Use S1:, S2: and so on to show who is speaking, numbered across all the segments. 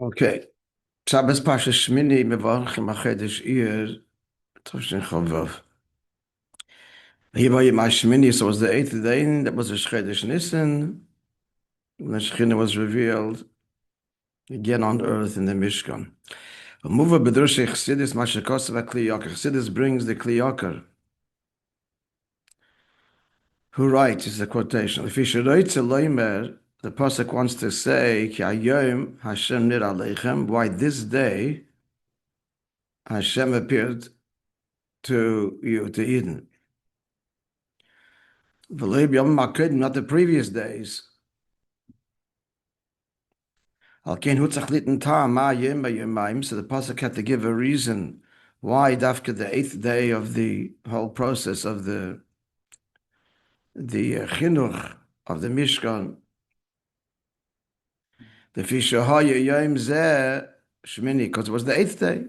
S1: Okay. Shabbos Pasha Shmini Mevarchim HaChedesh Eir Toshin Chavav. Bayom Hashmini, so it was the eighth day, that was the Chedesh Nissen, when the Shekhinah was revealed again on earth in the Mishkan. Muva B'drushe Chassidus Mashakosav HaKli Yoker. Chassidus brings the Kli Yoker, who writes, is the quotation, If Yisharoitze Loimer, the Pasuk wants to say, Ki Hayom Hashem Nir Aleichem, why this day Hashem appeared to you, to Eden. Not the previous days. So the Pasuk had to give a reason why after the eighth day of the whole process of the chinuch of the Mishkan, the Fishahaya Yom Zeh Shmini, because it was the eighth day.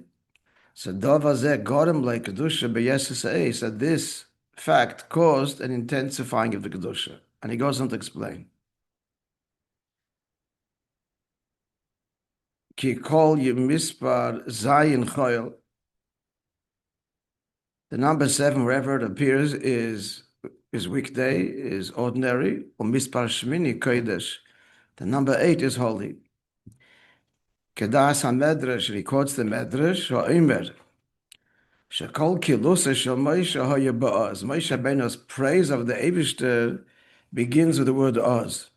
S1: So Dava Zeh Gorem Le Kedusha B'Yesus said this fact caused an intensifying of the Kedusha. And he goes on to explain. Ki kol Yemispar Zayin Choyel. The number 7, wherever it appears, is weekday, is ordinary. Or Mispar Shmini Kodesh. The number 8 is holy. Kedas HaMedrash, he quotes the Medrash, Ha'omer. Shekol Kilusa Shel Moishe Haya Ba'az. Moishe Rabbeinu's praise of the Eibishter begins with the word Oz.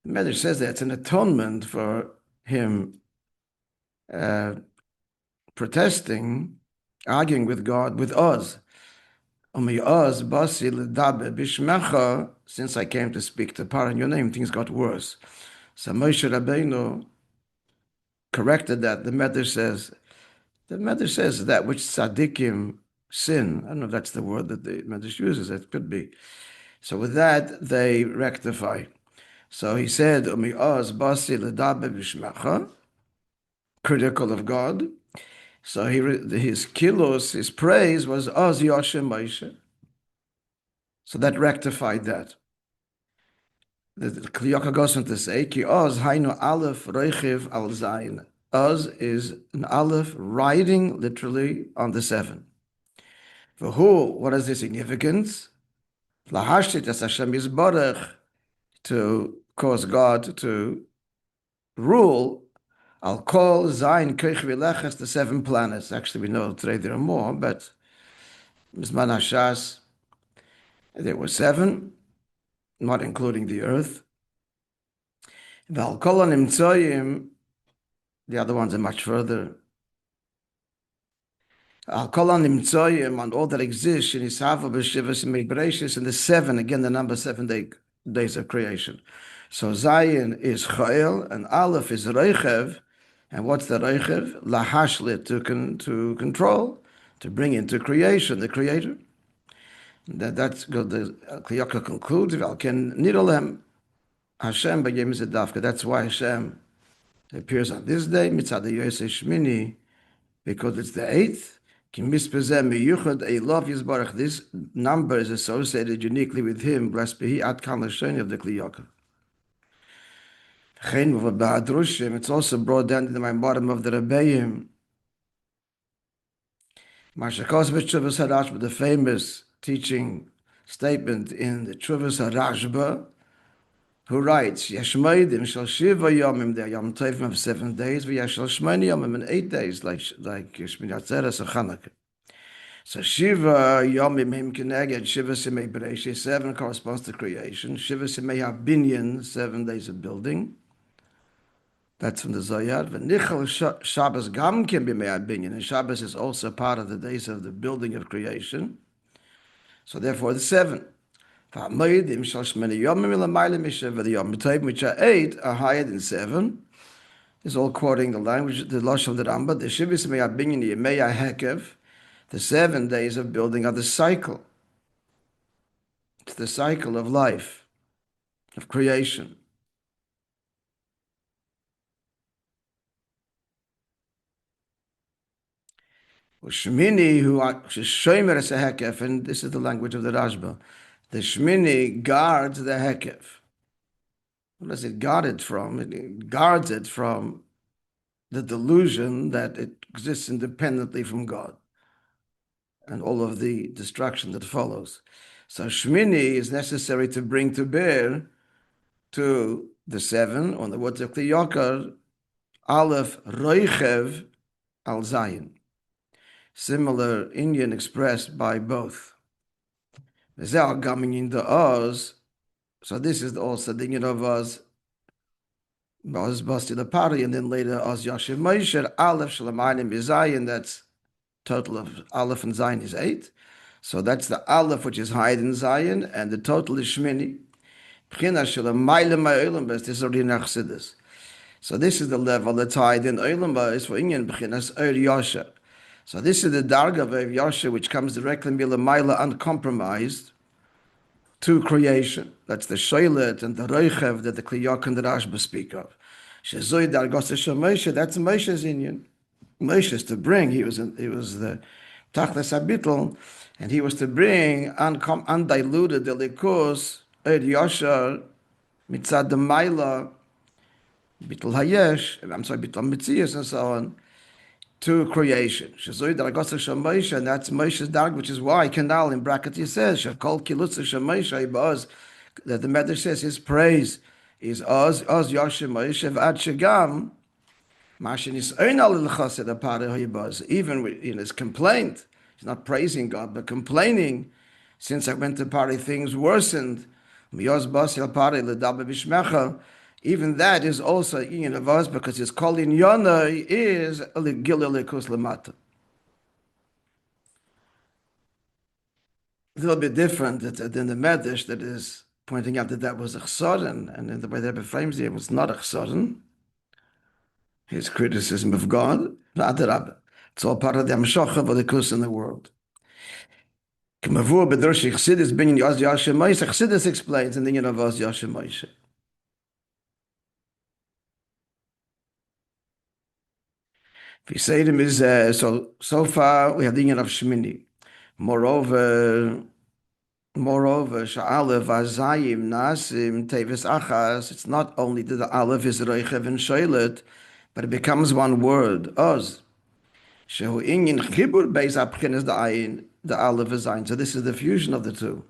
S1: The Medrash says that it's an atonement for him protesting, arguing with God with Oz. Oz Basi L'dabe Bishmecha, since I came to speak to Par in your name, things got worse. So Moishe Rabbeinu corrected that. The Medrash says that which tzaddikim sin. I don't know if that's the word that the Medrash uses. It could be. So with that, they rectify. So he said, Oz Basi L'dabe Bishmecha, critical of God. So his kilos, his praise was Oz Yoshem Moishe. So that rectified that. The Kli Yoker goes on to say, Ki Oz Hainu Aleph Reichiv Al Zayin. Oz is an Aleph riding literally on the 7. For who? What is the significance? Lahashtit as Hashem Yisborech, to cause God to rule. I'll call Zayin Kirch Vileches, the 7 planets. Actually, we know today there are more, but Mizman Hashas, there were 7, not including the earth. V'al kol hanimtzoyim, the other ones are much further. Al kol hanimtzoyim, on all that exists, in Yishavu b'shivas me'breshis, in the 7, again the number 7 days of creation. So Zayin is Chayil, and Aleph is Reichev. And what's the Reichev? Lahashlit, to control, to bring into creation, the Creator. That's good. The Kli Yoker concludes, V'alken nidolem Hashem b'yom zedavka. That's why Hashem appears on this day, mitzad Yosei Shmini, because it's the 8th. Ki mispezeh miyuchad eilav yizbarach. This number is associated uniquely with him. Blessed be he, ad kan l'shoni of the Kli Yoker. It's also brought down in the bottom of the Rabbi. The famous teaching statement in the Tshuvas HaRashba, who writes, Yashmoidim shall shiva yomim, the Yom Tovim of 7 days, v'yashal shmoni yomim in 8 days, like Shmini Atzeres or Chanukah. So Shiva Yomim Him Keneged, Shiva Simei Bereishis, 7 corresponds to creation. Shiva Simei HaBinyan, 7 days of building. That's from the Zohar. V'nichal Shabbos Gam Kim B'mei HaBinyan, and Shabbos is also part of the days of the building of creation. So therefore the 7. V'hamoedim shal shmini yomim ilamayla mishav, the Yom Tovim, which are 8, are higher than 7. Is all quoting the language, the Lashon of the Rambam. The Shiva Simei HaBinyan Yemei HaHekev. The 7 days of building are the cycle. It's the cycle of life, of creation. Shmini, who are shomer as a hekef, and this is the language of the Rashba. The Shmini guards the hekef. What does it guard it from? It guards it from the delusion that it exists independently from God and all of the destruction that follows. So Shmini is necessary to bring to bear to the seven, on the words of Kliyokar, Aleph Roichev Al Zayin. Similar Indian expressed by both. Coming into Oz, so this is also the union of Oz Basti the party, and then later Oz Yashiv Moishe, Aleph Shalamanim Zayin, that's total of Aleph and Zayin is 8. So that's the Aleph which is higher than Zayin, and the total is Shmini. This is already in Chassidus. So this is the level that's higher than Olam is for Inyan B'chinas Eir Yasha. So this is the Darga of Eir Yasha, which comes directly Milamayla uncompromised to creation. That's the Shoilet and the Reichev that the Kliyok and the Rashba speak of. Shezoi Dargos Moshe, that's Moshe's Inyan. Moshe's to bring, he was the Tachlis Abitl, and he was to bring undiluted the Likus, Eir Yasha, Mitzad the Maila, Bittul Hayesh, Bittul Mitzias, and so on, to creation. Shezoi Dargos Moshe, and that's Moshe's Darg, which is why Canal in bracket he says, Shakol Kilutz Moshe, Baz, that the Medrash says his praise is Oz Yashem Moshe, Ad Shagam, even in his complaint, he's not praising God, but complaining, since I went to party, things worsened. Even that is also in of us, because his calling Yona is a little bit different than the Medrash that is pointing out that was a chsoren, and in the way that Rabbi frames it was not a chsoren. His criticism of God, it's all part of the Amshocha of the Kus in the world. Chassidus explains in the union of Oz Yashem Moishe. Visedim is so far we have the union of Shmini. Moreover, Sha'alev Azayim Nasim Tevis Achas. It's not only that the Aleph is Reichev and Shoilet, but it becomes one word, Oz. Shehu Inyan Chibur Beis Apchinas the Ayin, the Aleph is Ayin. So this is the fusion of the two.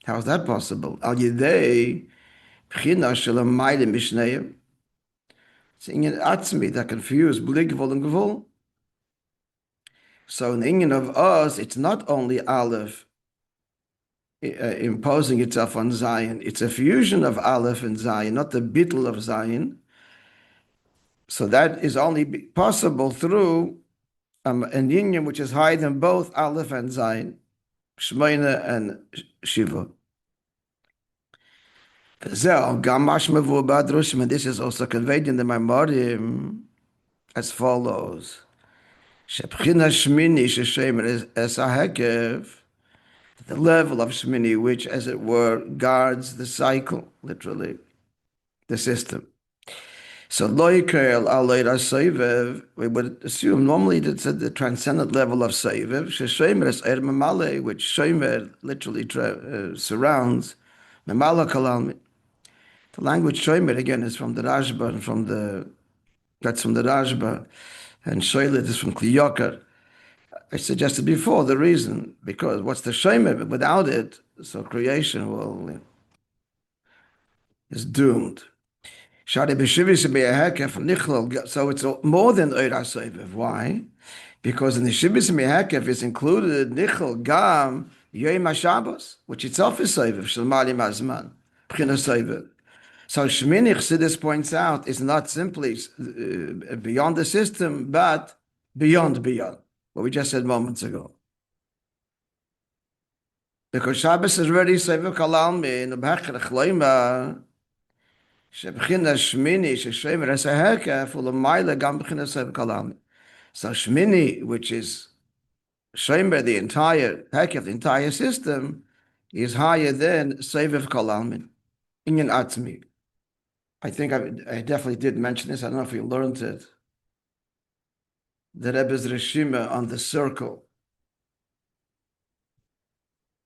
S1: How is that possible? Al Yidei Pchina Shelamayim Mishneim. It's Inyan Atzmi that confused Bli Gvul and Gvul. So in the Inyan of Oz, it's not only Aleph imposing itself on Zion. It's a fusion of Aleph and Zion, not the bittul of Zion. So that is only possible through an union which is higher than both Aleph and Zayin, Shmiני and Shiva. This is also conveyed in the Maamarim as follows. Shmiני es hahekev, the level of Shmini, which, as it were, guards the cycle, literally, the system. So we would assume normally that's the transcendent level of Seivev, which Shomer literally surrounds, Memala Kalalmi. The language Shomer again is from the Rashba, and that's from the Rashba, and Shoilet is from Kliyokar. I suggested before the reason, because what's the Shomer? Without it, so creation is doomed. So it's more than Eira Soivev. Why? Because in the Shibis Mehekef is included Nichel Gam Yom HaShabbos, which itself is Soivev, Shalmali Mazman, B'china Soivev. So Shmini, Chassidus points out, is not simply beyond the system, but beyond, what we just said moments ago. Because Shabbos is already Soivev Kalalmi, in the B'china Chloima, so Shmini, which is Shemer, the entire Hekef, the entire system, is higher than Sevev Kalalmin, Inyan Atzmi. I think I definitely did mention this. I don't know if you learned it. The Rebbe's Reshima on the circle.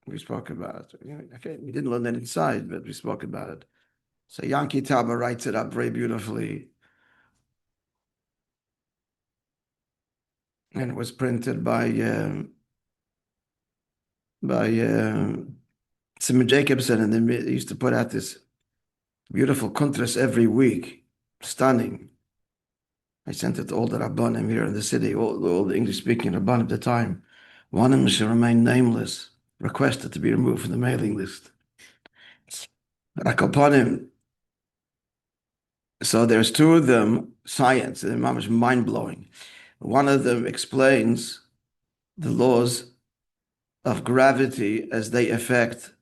S1: We spoke about it. Okay, we didn't learn that inside, but we spoke about it. So Yankee Taba writes it up very beautifully. and it was printed by Simon Jacobson, and they used to put out this beautiful kuntras every week, stunning. I sent it to all the Rabbanim here in the city, all the English-speaking Rabbanim at the time. One of them should remain nameless, requested to be removed from the mailing list. Rakapanim. So there's two of them, science, and mamish mind-blowing. One of them explains the laws of gravity as they affect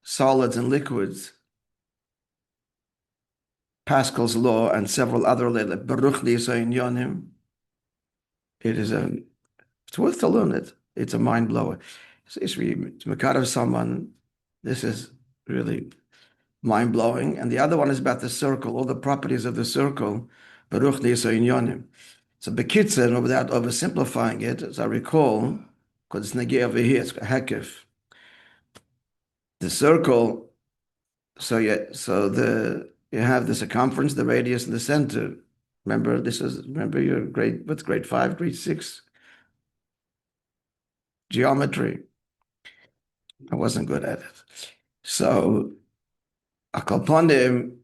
S1: solids and liquids, Pascal's law, and several other laws, like Baruch Nisayin Yonim. It's worth to learn it. It's a mind blower. It's Makar of someone. This is really mind blowing. And the other one is about the circle, all the properties of the circle. Baruch Nisayin Yonim. So Bekitzer, without oversimplifying it, as I recall, because it's Nagi over here, it's Hekif. The circle, you have the circumference, the radius, and the center. Remember your grade 5, grade 6 geometry. I wasn't good at it. So Akalponim,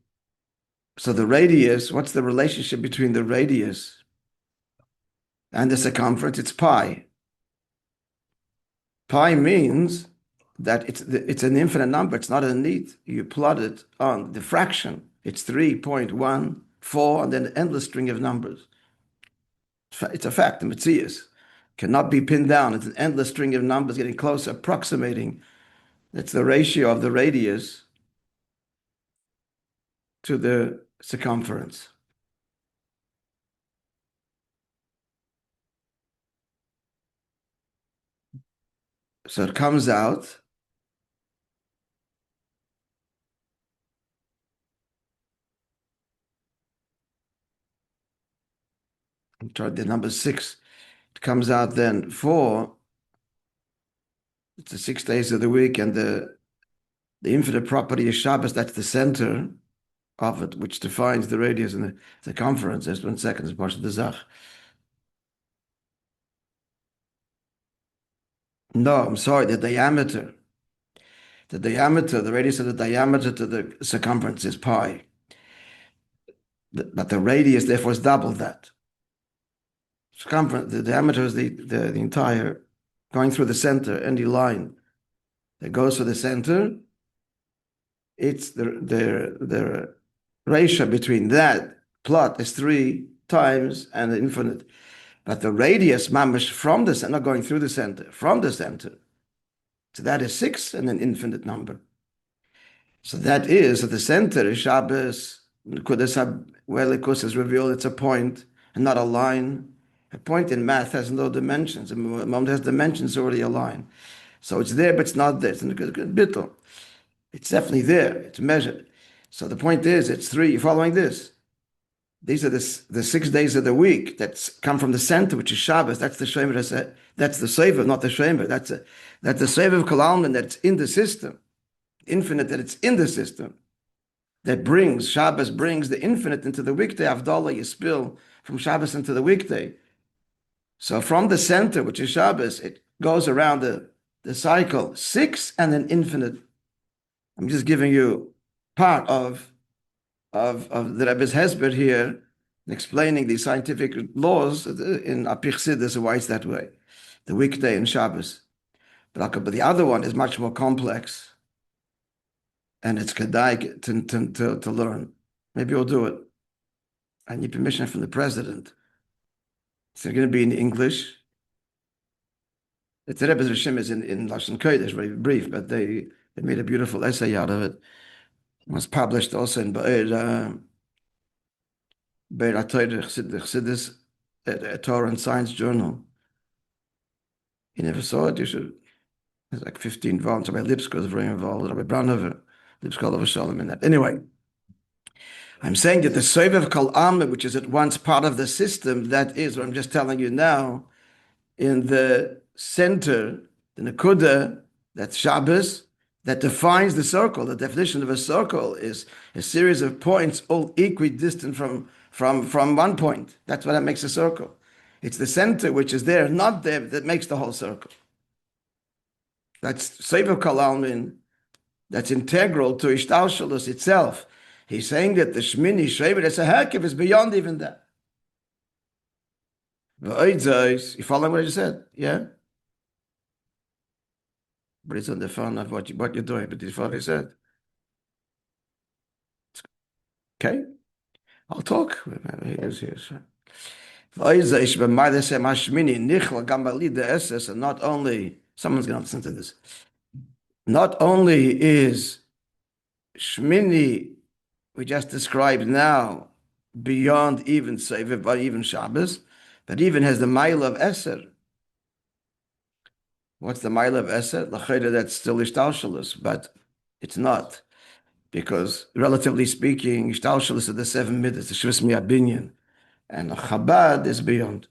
S1: so the radius, what's the relationship between the radius and the circumference? It's pi. Pi means that it's an infinite number. It's not a neat. You plot it on the fraction. It's 3.14, and then an endless string of numbers. It's a fact. The Metzias cannot be pinned down. It's an endless string of numbers getting closer, approximating. It's the ratio of the radius to the circumference. So it comes out I'm trying the number 6. It comes out then 4. It's the 6 days of the week, and the infinite property is Shabbos. That's the center of it, which defines the radius and the circumference. Just 1 second, it's part of the Zach. No, I'm sorry, the diameter. The radius of the diameter to the circumference is pi. But the radius, therefore, is double that. Circumference, the diameter is the entire, going through the center, any line that goes through the center, it's the ratio between that plot is 3 times and the infinite. But the radius, mamish, from the center, not going through the center, from the center, so that is 6 and an infinite number. So that is, at the center is Shabbos, Kudas is revealed, it's a point and not a line. A point in math has no dimensions. A moment has dimensions, already a line. So it's there, but it's not there. It's in a good bittul. It's definitely there. It's measured. So the point is, it's 3. You're following this? These are the 6 days of the week that come from the center, which is Shabbos. That's the Shemer. That's the Sefer, not the Shemer. That's the Sefer of Kalalman that's in the system. Infinite, that it's in the system. That Shabbos brings the infinite into the weekday. Avdallah, you spill from Shabbos into the weekday. So from the center, which is Shabbos, it goes around the cycle, 6 and an infinite. I'm just giving you part of the Rebbe's Hesber here, explaining the scientific laws in Apichsidis, why it's that way, the weekday and Shabbos. But the other one is much more complex, and it's kedai to learn. Maybe we'll do it. I need permission from the president. It's going to be in English. The Rebbe's Rishim is in Lashon Kodesh, very brief, but they made a beautiful essay out of it. It was published also in Bayom, Chassidus, a Torah and Science Journal. You never saw it? You should. There's like 15 volumes. Rabbi Lipsko is very involved. Rabbi Branover, Lipsko over Shalom in that. Anyway, I'm saying that the Sovev Kol Am, which is at once part of the system, that is what I'm just telling you now, in the center, the Nakuda, that's Shabbos, that defines the circle. The definition of a circle is a series of points all equidistant from one point. That's what makes a circle. It's the center which is there, not there, that makes the whole circle. That's Sefer Kol Almin, that's integral to Ishtalshalus itself. He's saying that the Shmini, Shevet, it's a Hekif, is beyond even that. You follow what I just said? Yeah? But it's on the phone of what you're doing, but you follow what I said? Okay? I'll talk. Here's. And not only, someone's going to listen to this, not only is Shmini, we just described now, beyond even Sefer, but even Shabbos, but even has the mile of Eser. What's the mile of Eser? L'chayda, that's still Ishtalshalus, but it's not. Because, relatively speaking, Ishtalshalus are the 7 midas, the Shvis Mi'abinyan, and Chabad is beyond.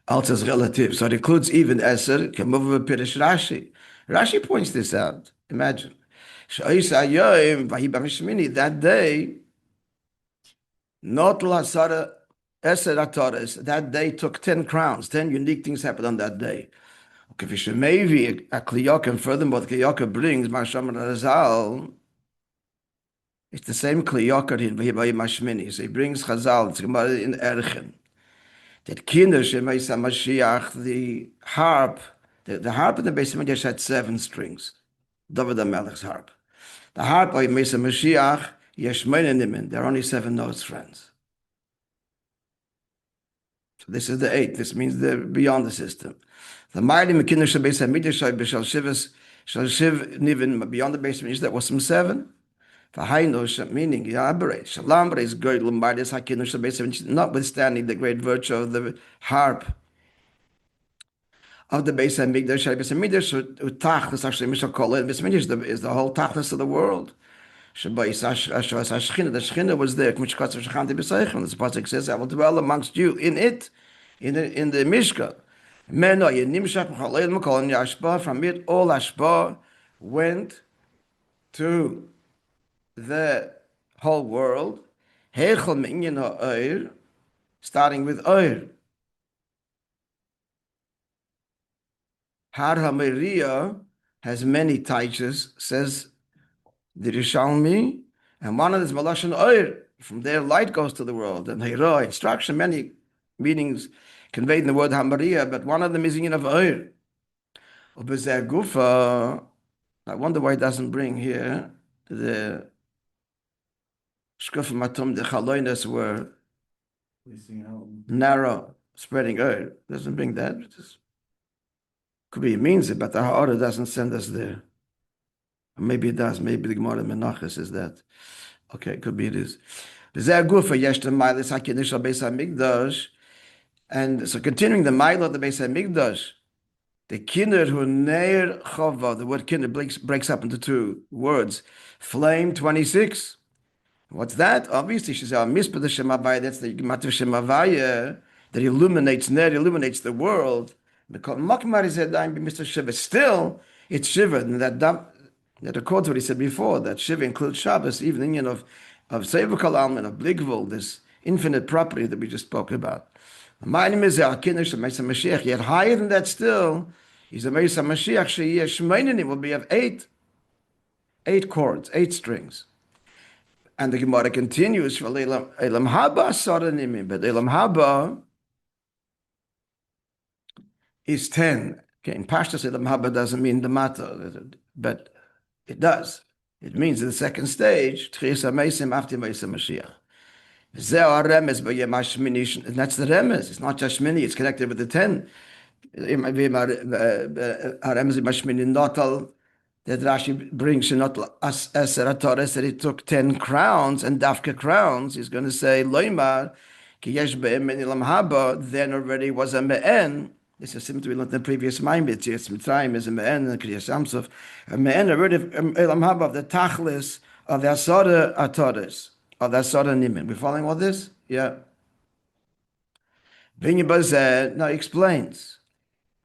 S1: Also is relative, so it includes even Eser, can move over Pirish Rashi. Rashi points this out. Imagine. That day, not Lasara Eser Ataris, that day took 10 crowns, 10 unique things happened on that day. Maybe a Kliyok, and furthermore, the Kliyok brings Masham Razal. It's the same Kliyok in Vayehi Hashmini. So he brings Chazal, it's in Erchen. That Kinder Shemaisa Mashiach, the harp, the harp in the Beis Hamikdash had 7 strings. David HaMelech's harp. The harp of Mesa Mashiach, Yeshmein, there are only 7 notes, friends. So this is the 8. This means they're beyond the system. The mighty Mekinder Beis Hamikdash B'Shal Shivas Shal Shiv Nivin beyond the Beis Hamikdash, that was some 7. Meaning Shalambre is great Lombardis Hakinush Beis Hamikdash, notwithstanding the great virtue of the harp of the Beis Hamikdash. Beis Hamikdash Utachlis actually Mishal Kol Beis Hamikdash is the whole Tachlis of the world. The Shechina was there. The pasuk says, "I will dwell amongst you in it, in the Mishkan." From it, all Ashba went to the whole world. Starting with Eir. Har HaMeria has many taiches, says the Rishalmi, and one of them is Malashon Eir. From there, light goes to the world. And Hira, instruction, many meanings conveyed in the word HaMeria, but one of them is in of Eir. Gufa, I wonder why it doesn't bring here the Shkuf Matum, the Chaloinas were narrow, spreading Eir. Doesn't bring that. Could be it means it, but the Ha'ara doesn't send us there. Maybe it does. Maybe the Gemara Menachos is that. Okay, could be it is. And so continuing the mile of the Beis Hamikdash, the kinder who neir chava, the word kinder breaks up into 2 words. Flame 26. What's that? Obviously, she said, Mispah the Shemavaya, that's the Mativ Shemavaya, that illuminates the world. Still, it's Shiva, and that accords what he said before, that Shiva includes Shabbos, even the union of Sefer Kol Almin, of Bligvul, this infinite property that we just spoke about. My name is Mashiach, yet higher than that still, he's a Mesa Mashiach, Shmiני will be of 8 chords, 8 strings. And the Gemara continues, but Elam Haba is 10. Okay, in Pashtus, Elam Haba doesn't mean the matter, but it does. It means in the second stage, Tchias HaMeisim after Mesa Mashiach. And that's the remes. It's not just Shmini, it's connected with the 10. That Rashi brings that he took 10 crowns and dafka crowns. He's going to say, Loimar, then already was a me'en. This is similar to we learned in the previous Maimit. Yes, Mitzrayim is a me'en, and Kriyas Yamsuf. A me'en already Elam Haba of the Tachlis of the Asara Ataris. Of the Asara Nimin. We following all this? Yeah. Binyan Bazeh now explains.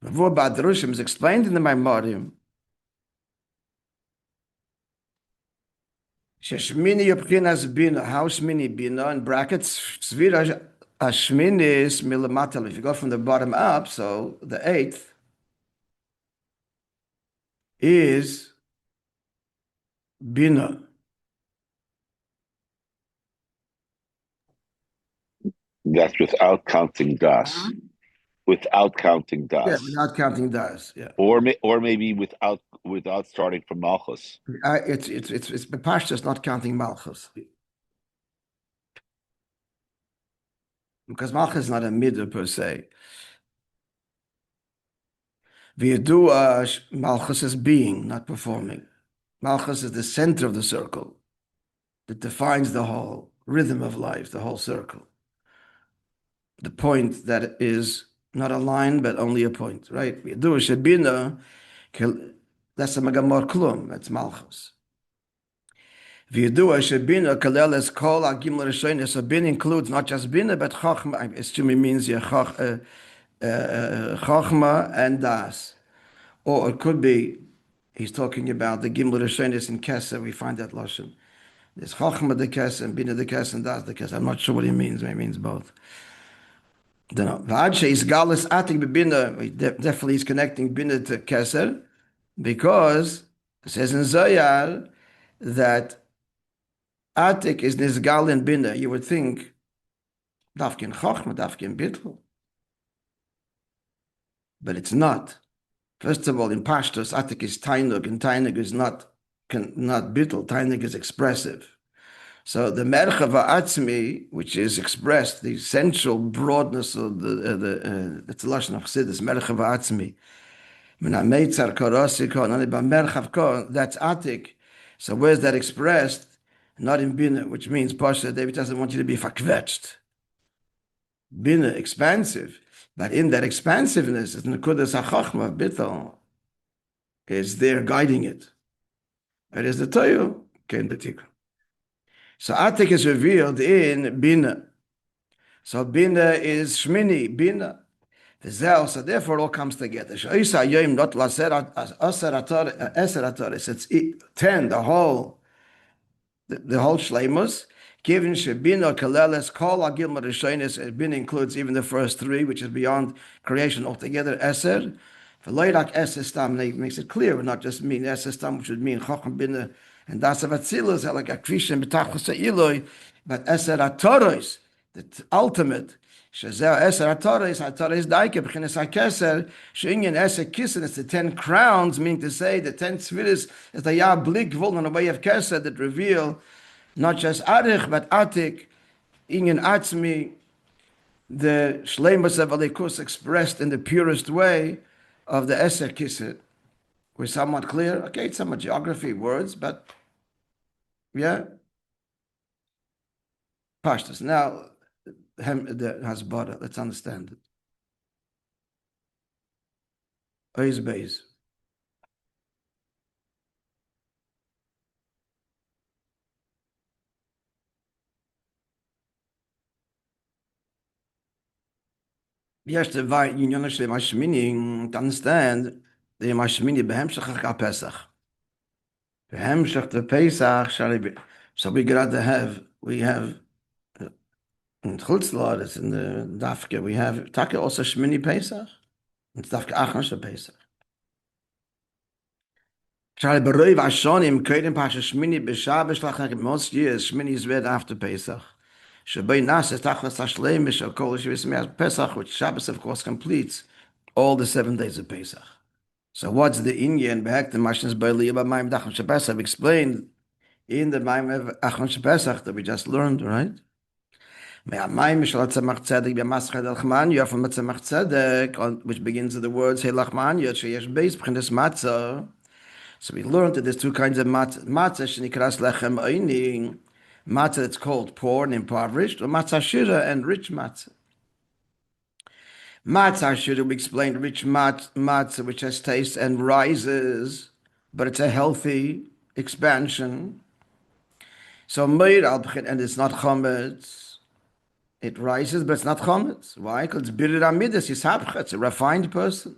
S1: Ravur Badrushim is explained in the Maimarim. Sheshmini Yopchinas Bina, how Shmini Bina, in brackets, Svira השמיני is מלמטה. If you go from the bottom up, so the eighth is bina.
S2: That's without counting das. Without counting das.
S1: Yeah, without counting das. Yeah.
S2: Or maybe without starting from malchus.
S1: It's Pashtus not counting malchus. Because malchus is not a midah per se. Malchus is being, not performing. Malchus is the center of the circle that defines the whole rhythm of life, the whole circle. The point that is not a line, but only a point, right? That's a megamor klum, that's malchus. So bin includes not just bina, but chachma. I assume it means chachma and das. Or it could be, he's talking about the gimel rishonis in Kesser. We find that lashon. There's chachma the Kesser, and bina the Kesser, and das the Kesser. I'm not sure what he means. Maybe he means both. Don't know. V'adshe is galus atik b'bina. Definitely he's connecting bina to Kesser, because it says in Zoyar that atik is nizgal in bina. You would think dafkin chachma, dafkin bitl, but it's not. First of all, in Pashtus, atik is tainug, and tainug is not bitl. Tainug is expressive. So the merchav ha'atzmi, which is expressed, the essential broadness of it's the lashon of Chassidus, merchav ha'atzmi. That's atik. So where's that expressed? Not in bina, which means Pasha, David doesn't want you to be fakvetched. Bina, expansive. But in that expansiveness, it's nekudas hachachma, bittul, is there guiding it. It is the toyu, ken betikra. So atik is revealed in bina. So bina is shmini, bina. So therefore it all comes together. It's 10, the whole shleimus. Given shebina kaleles kol agil marishonis, bina includes even the first three, which is beyond creation altogether. Eser, for loidak eser stam makes it clear, and not just mean eser stam, which would mean chacham bina and dasav atzilus, like a krishan betachos iloi, but eser atoros, the ultimate. Shazel eser atoros daike b'chinas hakeser she'inyan eser kissen. It's the 10 crowns, meaning to say the 10 tzviris is the yah blik vol on the way of keser that reveal not just arich but atik, inyan atzmi, the shleimus of alikus expressed in the purest way of the eser kissen. We're somewhat clear. Okay, it's some geography words, but yeah, pashtus. Now the hasbara. Let's understand it. Ois beis. Yes, the union of Hashmini to understand the Hashmini behemshach Pesach. Behemshach the Pesach shall be. So we got to have in Chutzlar, it's in the Dafke, we have Taka also Shmini Pesach. It's Dafke Achnosh Pesach. Shall beroi vashonim kodim pasha Shmini b'Shabbos lachak. Most years Shmini is read after Pesach. Shabbai Nas is tachlas hashleim b'shal kol shivus Pesach, which Shabbos of course completes all the 7 days of Pesach. So what's the Inyan behektem mashnas b'li about Maim Dachon Shabbos? I've explained in the Maim of Achon Shabbos that we just learned, right? Which begins with the words, so we learned that there's two kinds of matzah. Matzah that's called poor and impoverished, or matzah shira and rich matzah. Matzah shira, we explained, rich matzah, which has taste and rises, but it's a healthy expansion. So meir and it's not chometz. It rises, but it's not chometz. Why? Because it's birir amidas, it's a refined person.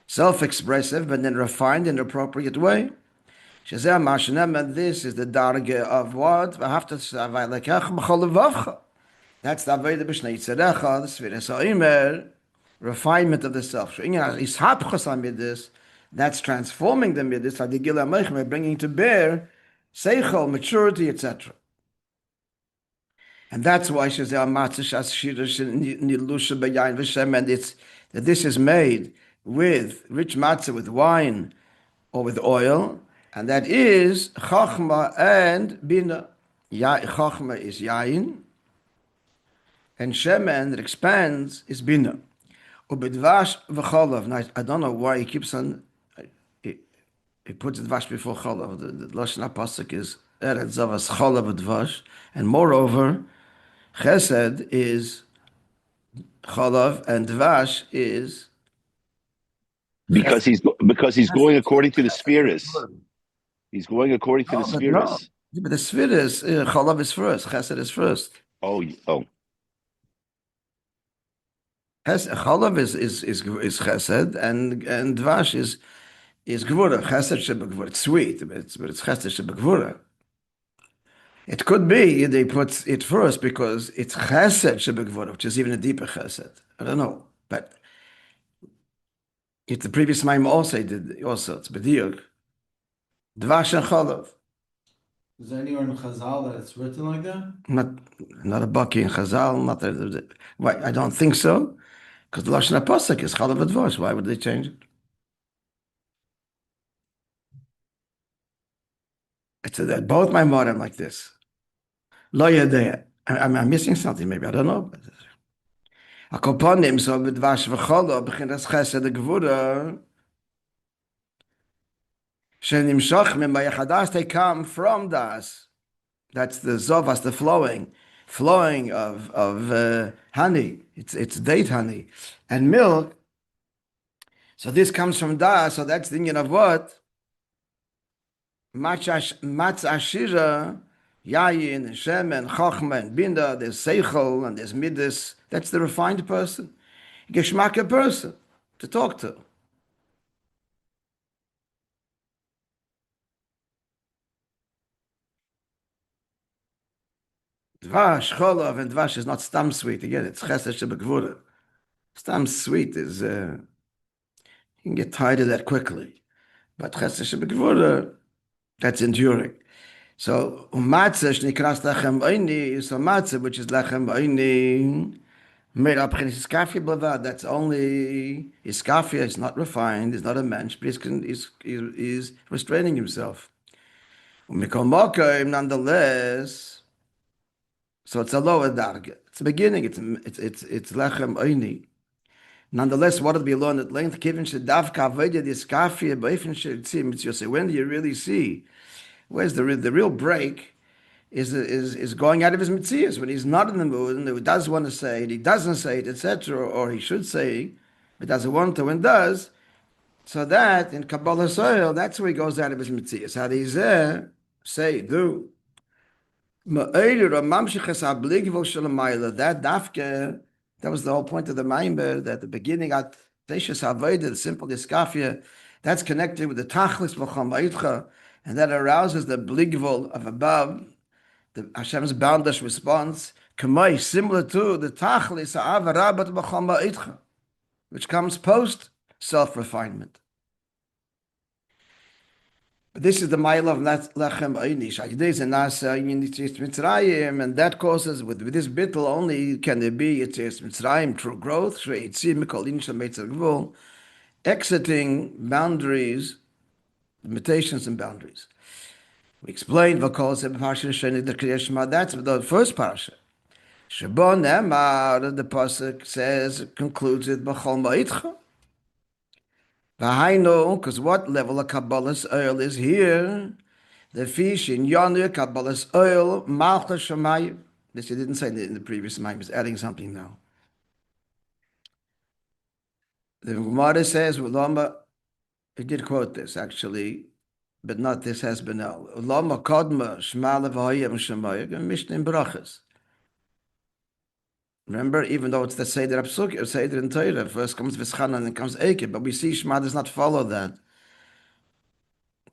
S1: Self-expressive, but then refined in the appropriate way. This is the darge of what? That That's the Avodah b'shnei tzerecha, the Sfiras ha'Imer, refinement of the self. That's transforming the midas, bringing to bear seichel, maturity, etc. And that's why she says, and it's that this is made with rich matzah, with wine or with oil, and that is chachma and bina. Chachma is yain, and shemen that expands is bina. Ubedvash v'cholav. Now I don't know why he keeps on. He puts dvash before cholav. The lashon pasuk is eretz zavas cholav dvash, and moreover, chesed is cholav and dvash is
S2: because he's going according to the spheres. He's going according to the spheres.
S1: No. But the spheres, cholav is first, chesed is first.
S2: Oh.
S1: Cholav is chesed and dvash is gvura. Chesed shebegvura. It's sweet, but it's chesed shebegvura. It could be they put it first because it's chesed shebegvura, which is even a deeper chesed. I don't know, but the previous maamar also did also. It's b'diuk. Dvash and cholav.
S3: Is there anywhere in Chazal that it's written like that?
S1: Not a baki in Chazal. Not a, why? I don't think so. Because the lashon pasuk is cholav advash. Why would they change it? It's that both my modern like this. Lo yadeh. I'm missing something. Maybe I don't know. Akoponim so b'dvash v'cholav b'chinas chesed gvura. Shenimshach mimayachadas, they come from das. That's the zovas, the flowing of honey. It's date honey and milk. So this comes from das. So that's the union of what? Matz ashira, yayin, shemen, chochma, and binda. There's seichel and there's midas. That's the refined person, geschmacke person to talk to. Dvash, cholav, and dvash is not stam sweet. Again, it's chesed shebegvura. Stam sweet is, you can get tired of that quickly. But chesed shebegvura, that's enduring. So, matzah, shnikras lechem oini, so matzah, which is lechem oini, made up in iskafia blavad, that's only, iskafia is not refined, is not a mensch, but he's restraining himself. Umikol mokaim, nonetheless, so it's a lower darga. It's the beginning. It's lechem oini. Nonetheless, what will be learned at length? When do you really see? Where's the real break? Is going out of his mitzias when he's not in the mood and he does want to say it, he doesn't say it, etc., or he should say, but doesn't want to and does. So that in Kabbalah soil, that's where he goes out of his mitzias. How do you say, do? That dafke, that was the whole point of the maamar, that the beginning at Teishes Avodah, the simple iskafia, that's connected with the tachlis v'cham ha'itcha, and that arouses the bligvol of above, the Hashem's boundless response, kamay, similar to the tachlis ha'ava rabat v'cham ha'itcha, which comes post self-refinement. This is the mile of lechem oinish. And that causes, with this bittul only can there be Yetzias Mitzrayim, true growth, exiting boundaries, limitations and boundaries. We explained that's the first parasha. Shebon Emar, the pasuk says, concludes it b'chol ma'itcha. Vayehi, because what level of Kabbalah's oil is here? The fish in Yonah, Kabbalah's oil, Malchus Shemayim. This he didn't say in the previous maamar. He's adding something now. The Gemara says, Ulama, he did quote this actually, but not this has been now. Ulama Kodma, Shmala V'hoyim Shemayim, Mishnah in Brachas. Remember, even though it's the Seder Apsuk, or Seder in Torah, first comes V'schana and then comes Eikid, but we see Shema does not follow that.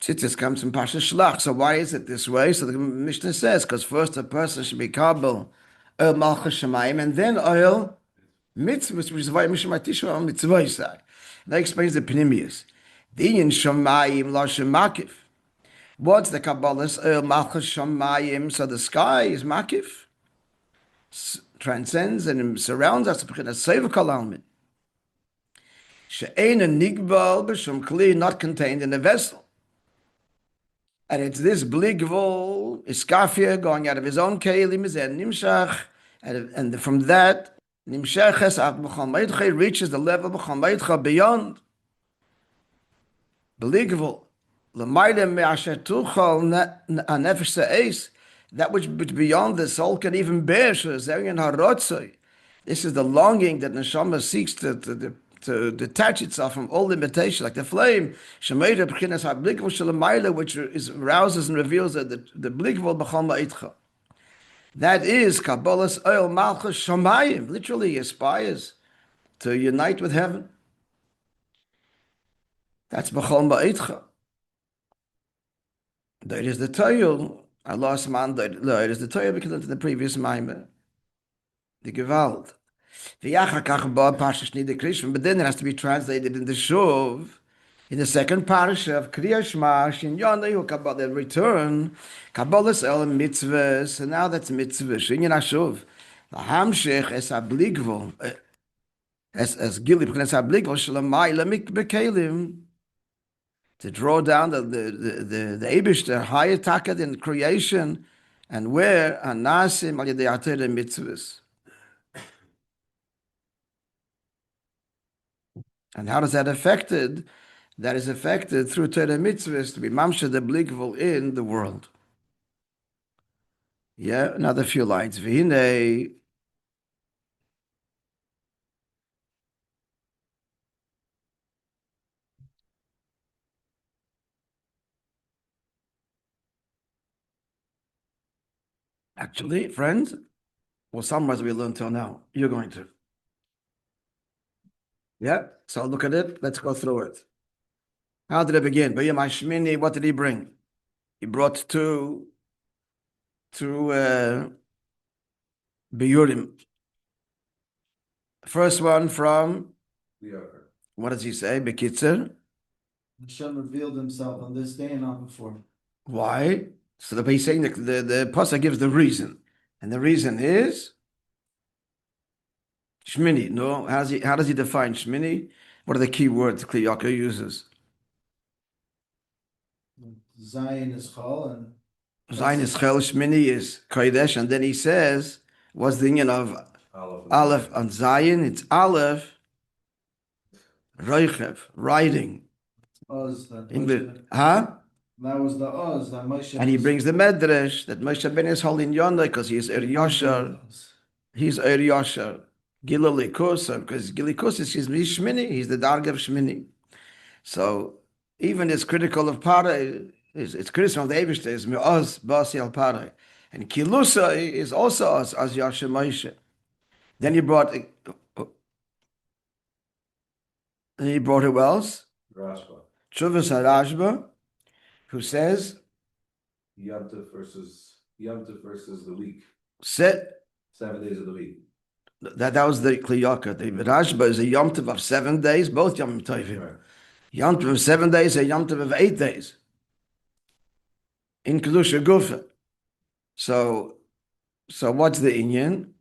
S1: Tzitzis comes from Pasha Shlach, so why is it this way? So the Mishnah says, because first a person should be kabel oil malchus shamayim, and then oil mitzvahs, which is why Mishma Tishma mitzvah. That explains the Pnimius. Diyin shamayim la shemakif. What's the Kabbalah's oil malchus shamayim? So the sky is makif, transcends and surrounds us. She'ein nigbal b'shum kli, not contained in a vessel. And it's this bligvol, iskafia, going out of his own kelim, and nimshach, and from that, nimsheches ad b'chol meidcha, reaches the level b'chol meidcha beyond. Bligvol, l'mayde me'asher tuchol nefesh se'es, that which beyond the soul can even bear. This is the longing that neshama seeks to detach itself from all limitation, like the flame, which rouses and reveals the blikvol b'chol ma'itcha. That is Kabbalah's oil malchus shamayim. Literally, he aspires to unite with heaven. That's b'chol ma'itcha. That is the toil. I lost man. That is the toil because of the previous maamar, the gewalt. But then it has to be translated in the Shuv, in the second parasha of Kriya Shema, Shinyon Kabbalah, return, Kabbalah's el mitzvahs, and now that's mitzvah, Shinyon HaShuv, Lahamshech es abligvol, as Gilib, es abligvol, Shalamai, Lamik Bekelim, to draw down the Eibush, the higher takat in creation, and where Anasim al Yedei Atere mitzvahs. And how does that affected? That is affected through Torah mitzvahs to be mamsha the blikvul in the world. Yeah, another few lines. Vihehi. Actually, friends, we'll summarize what we learned till now. You're going to. Yeah, so look at it. Let's go through it. How did it begin? Bayom Hashmini, what did he bring? He brought two Biyurim. First one from, what does he say? Bekitzer.
S3: Hashem revealed himself on this day and not before.
S1: Why? So he's saying that the pasuk gives the reason. And the reason is Shmini. No, how does he define Shmini? What are the key words Kli Yakar uses?
S3: Zion is Chal and
S1: Zion is Chel, Shmini is Kodesh, and then he says, what's the union of Aleph on Zion? It's Aleph, Reichev, riding.
S3: Oz, that was the Oz that Moishe.
S1: And he brings the Medrash that Moshe Ben is holding yonder because he is Er Yashar. He's Er Yashar. Gilali Kosa, because Gilali Kosa is Shmini, he's the Darg of Shmini. So even it's critical of Para, it's criticism of the Eibishter is Me'oz Basi al Para. And Kilusa is also Oz as Yashar Moshe. Then he brought who else?
S4: Rashba.
S1: Chuvas HaRashba, who says
S4: Yom Tov versus the week.
S1: 7
S4: days of the week.
S1: That was the Kli Yakar. The Rashba is a Yom Tov of 7 days, both Yom Tovim.
S4: Right.
S1: Yom Tov of 7 days, a Yom Tov of 8 days. In Kedusha Gufa. So what's the Inyan?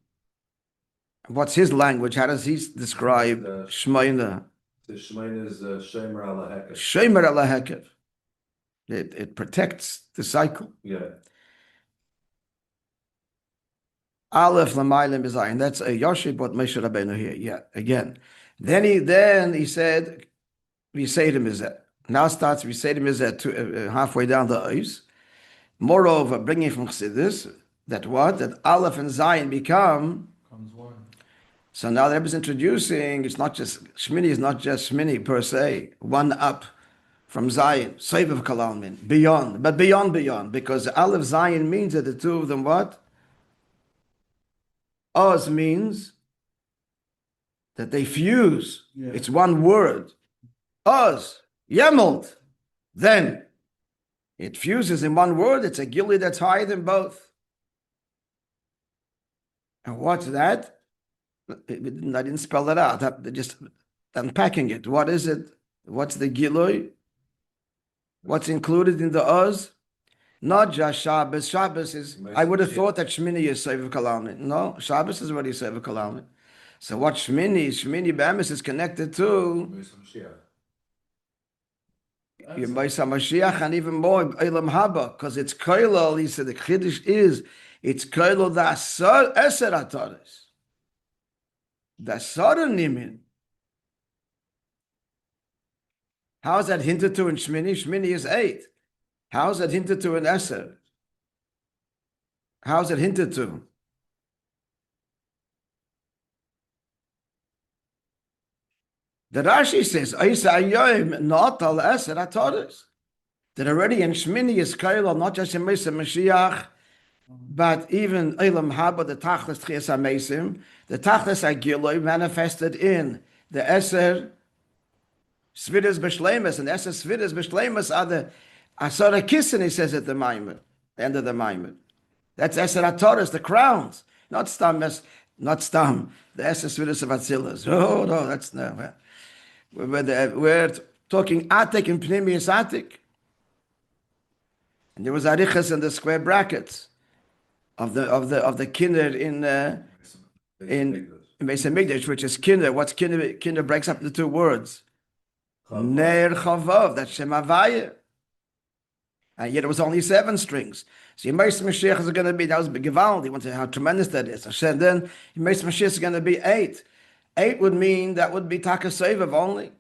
S1: What's his language? How does he describe Shmiני?
S4: The Shmiני is Shomer ala Hekev.
S1: Shomer ala Hekev. It protects the cycle.
S4: Yeah.
S1: Aleph Lamaylim Bizayin. That's a Yoshib what Moshe Rabbeinu here. Yeah, again. Then he said, Visaydim is that. Now starts Visaydim is that halfway down the ice. Moreover, bringing from Chassidus, that what? That Aleph and Zion becomes
S3: one.
S1: So now the Rebbe is introducing, it's not just, Shmini is not just Shmini per se, one up from Zion, Save of Kalalmin, beyond, but beyond, because Aleph Zion means that the two of them what? Oz means that they fuse. Yeah. It's one word. Oz, Yemelt. Then it fuses in one word. It's a gili that's higher than both. And what's that? I didn't spell it out. Just unpacking it. What is it? What's the Gilui? What's included in the Oz? Not just Shabbos. Shabbos is, I would have thought that Shmini is Sefer Kalamit. No, Shabbos is already Sefer Kalamit. So what Shmini Be'emes is connected to Moishe Mashiach, and even more Eilam Haba, because it's Koilol. He said the Chiddush is it's Koilol the Eser HaTorah. The Asara Nimin. How is that hinted to in Shmini? Shmini is 8. How is that hinted to in Eser? How is it hinted to? The Rashi says, not al Eser HaTorah. That already in Shmini is Kailal, not just in Moishe Mashiach, but even Eilam Haba, the Tachlis Tchias HaMesim, the Tachlis HaGiloi manifested in the Eser Svidas B'Shleimus, and Eser Svidas B'Shleimus are the Asara Kissen, he says at the Maimon, the end of the Maimon. That's Eser HaTorah, the crowns, not Stam, the Eser Svidas of Atzilas. Oh, no, that's no. We're talking Atik and Pnimius Atik. And there was arichas in the square brackets of the kinder in Beis Hamikdash, which is kinder. What's kinder? Kinder breaks up into 2 words. Ner chavav, that's Shem Havaya. And yet it was only 7 strings. So Yemais Mashiach is going to be, that was Gevaldi. You want to see how tremendous that is. And then Yemais Mashiach is going to be 8. 8 would mean that would be Takasevav only.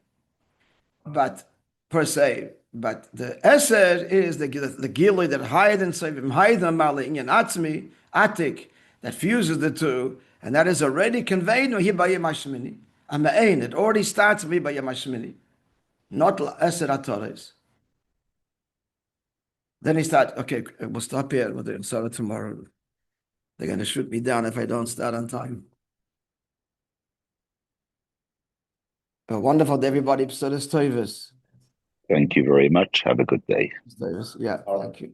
S1: But per se. But the Eser is the Gilui that higher than Sevim, higher than Mali, Inyan Atzmi, Atik, that fuses the 2, and that is already conveyed in Bayom Hashmini. Amein, it already starts with Bayom Hashmini, not Eser HaTorah. Then he starts, okay, we'll stop here, we'll start it tomorrow. They're going to shoot me down if I don't start on time. Wonderful, everybody. Psodas Tovos.
S2: Thank you very much. Have a good day.
S1: Yeah, thank you.